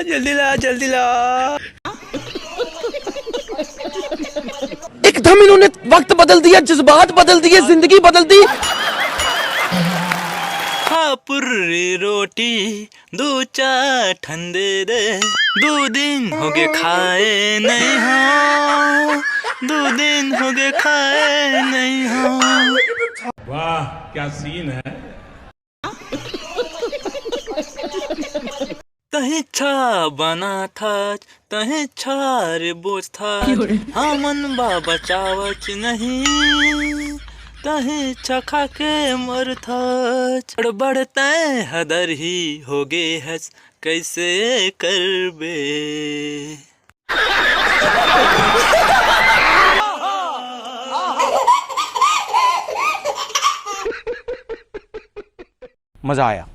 जल्दी ला जल्दी ला। एकदम इन्होंने वक्त बदल दिया, जज्बात बदल दिए, जिंदगी बदल दी। पुर्री रोटी दो चार ठंडे दे, 2 दिन हो गए खाए नहीं हो, 2 दिन हो गए खाए नहीं हो। वाह क्या सीन है। तही छा बना था, तही छार बोझ था, हमन बाबा चावच नहीं, तही छखा के मर था। बढ़ते हदर ही हो गे हस, कैसे करबे। मजा आया।